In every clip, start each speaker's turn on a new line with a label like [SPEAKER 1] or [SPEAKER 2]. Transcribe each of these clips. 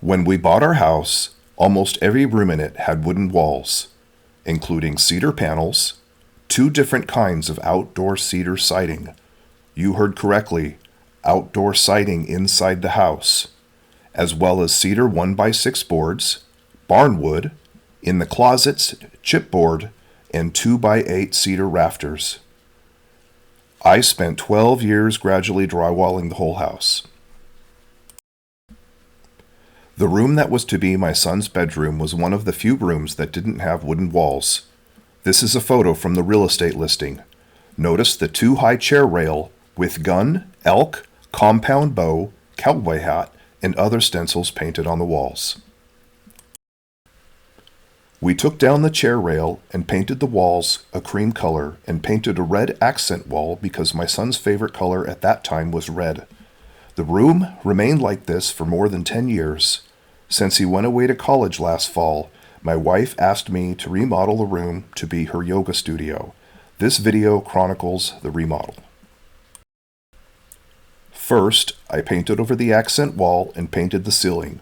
[SPEAKER 1] When we bought our house, almost every room in it had wooden walls, including cedar panels, two different kinds of outdoor cedar siding. You heard correctly, outdoor siding inside the house, as well as cedar 1x6 boards, barnwood, in the closets, chipboard, and 2x8 cedar rafters. I spent 12 years gradually drywalling the whole house. The room that was to be my son's bedroom was one of the few rooms that didn't have wooden walls. This is a photo from the real estate listing. Notice the 2-high chair rail with gun, elk, compound bow, cowboy hat, and other stencils painted on the walls. We took down the chair rail and painted the walls a cream color and painted a red accent wall because my son's favorite color at that time was red. The room remained like this for more than 10 years. Since he went away to college last fall, my wife asked me to remodel the room to be her yoga studio. This video chronicles the remodel. First, I painted over the accent wall and painted the ceiling.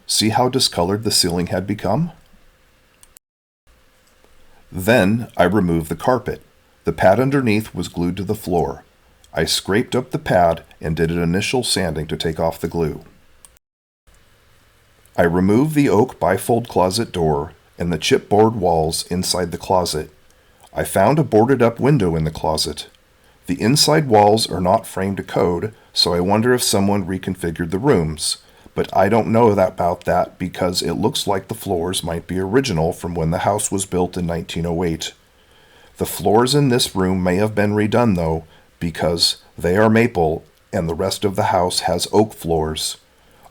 [SPEAKER 1] See how discolored the ceiling had become? Then I removed the carpet. The pad underneath was glued to the floor. I scraped up the pad and did an initial sanding to take off the glue. I removed the oak bifold closet door and the chipboard walls inside the closet. I found a boarded up window in the closet. The inside walls are not framed to code, so I wonder if someone reconfigured the rooms. But I don't know about that because it looks like the floors might be original from when the house was built in 1908. The floors in this room may have been redone though, because they are maple and the rest of the house has oak floors.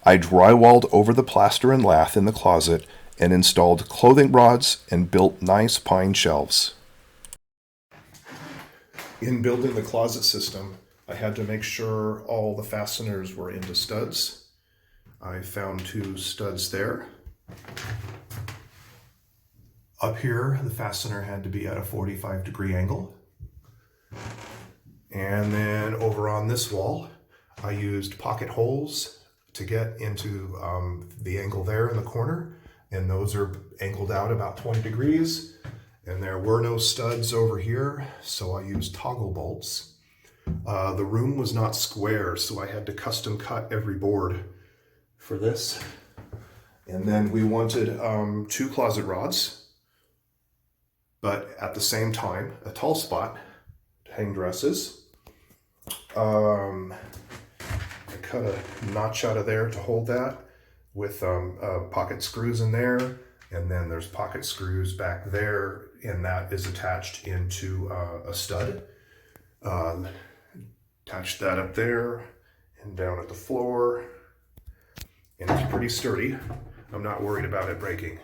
[SPEAKER 1] I drywalled over the plaster and lath in the closet and installed clothing rods and built nice pine shelves. In building the closet system, I had to make sure all the fasteners were into studs. I found 2 studs there. Up here, the fastener had to be at a 45-degree angle. And then over on this wall, I used pocket holes to get into the angle there in the corner. And those are angled out about 20 degrees. And there were no studs over here, so I used toggle bolts. The room was not square, so I had to custom cut every board for this. And then we wanted 2 closet rods, but at the same time, a tall spot to hang dresses. I cut a notch out of there to hold that with pocket screws in there. And then there's pocket screws back there, and that is attached into a stud. Attached that up there and down at the floor. And it's pretty sturdy. I'm not worried about it breaking.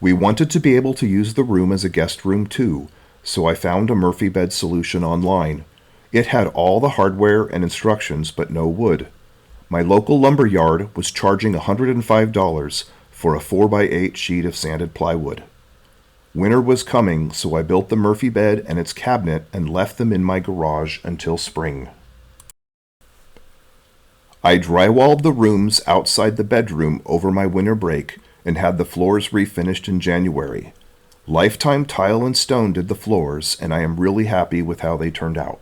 [SPEAKER 1] We wanted to be able to use the room as a guest room too, so I found a Murphy bed solution online. It had all the hardware and instructions, but no wood. My local lumber yard was charging $105 for a 4x8 sheet of sanded plywood. Winter was coming, so I built the Murphy bed and its cabinet and left them in my garage until spring. I drywalled the rooms outside the bedroom over my winter break and had the floors refinished in January. Lifetime Tile and Stone did the floors, and I am really happy with how they turned out.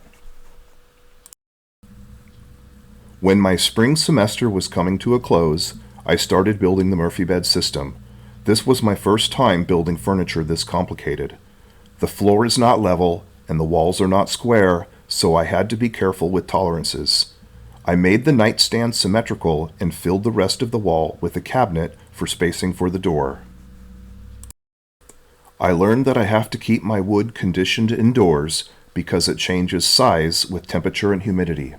[SPEAKER 1] When my spring semester was coming to a close, I started building the Murphy bed system. This was my first time building furniture this complicated. The floor is not level, and the walls are not square, so I had to be careful with tolerances. I made the nightstand symmetrical and filled the rest of the wall with a cabinet for spacing for the door. I learned that I have to keep my wood conditioned indoors because it changes size with temperature and humidity.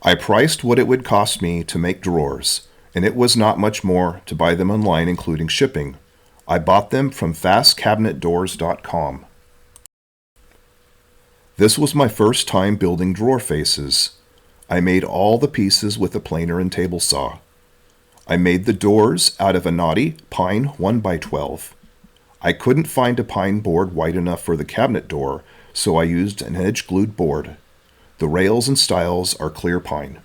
[SPEAKER 1] I priced what it would cost me to make drawers, and it was not much more to buy them online including shipping. I bought them from fastcabinetdoors.com. This was my first time building drawer faces. I made all the pieces with a planer and table saw. I made the doors out of a knotty pine 1x12. I couldn't find a pine board wide enough for the cabinet door, so I used an edge-glued board. The rails and stiles are clear pine.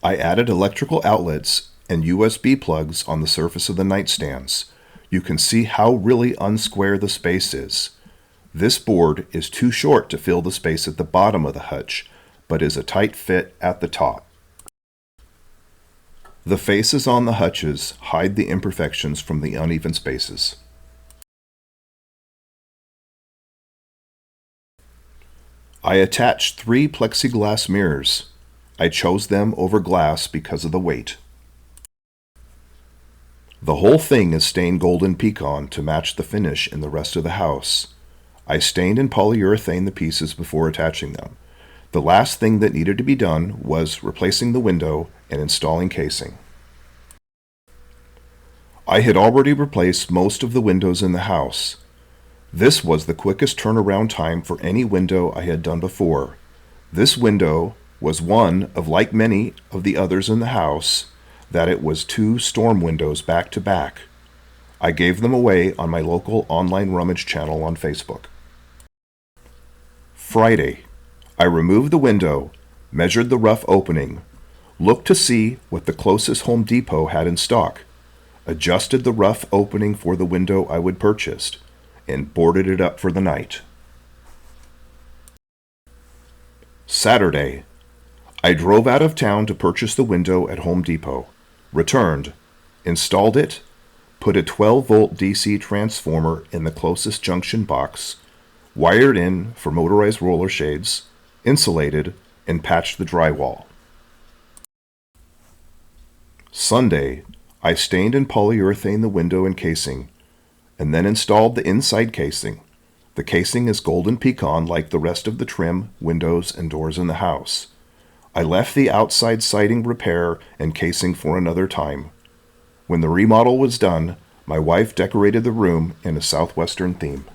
[SPEAKER 1] I added electrical outlets and USB plugs on the surface of the nightstands. You can see how really unsquare the space is. This board is too short to fill the space at the bottom of the hutch, but is a tight fit at the top. The faces on the hutches hide the imperfections from the uneven spaces. I attached 3 plexiglass mirrors. I chose them over glass because of the weight. The whole thing is stained golden pecan to match the finish in the rest of the house. I stained and polyurethane the pieces before attaching them. The last thing that needed to be done was replacing the window and installing casing. I had already replaced most of the windows in the house. This was the quickest turnaround time for any window I had done before. This window was one of, like many of the others in the house, that it was 2 storm windows back to back. I gave them away on my local online rummage channel on Facebook. Friday, I removed the window, measured the rough opening, looked to see what the closest Home Depot had in stock, adjusted the rough opening for the window I would purchase, and boarded it up for the night. Saturday, I drove out of town to purchase the window at Home Depot, returned, installed it, put a 12-volt DC transformer in the closest junction box, wired in for motorized roller shades, insulated, and patched the drywall. Sunday, I stained and polyurethane the window and casing, and then installed the inside casing. The casing is golden pecan like the rest of the trim, windows, and doors in the house. I left the outside siding repair and casing for another time. When the remodel was done, my wife decorated the room in a southwestern theme.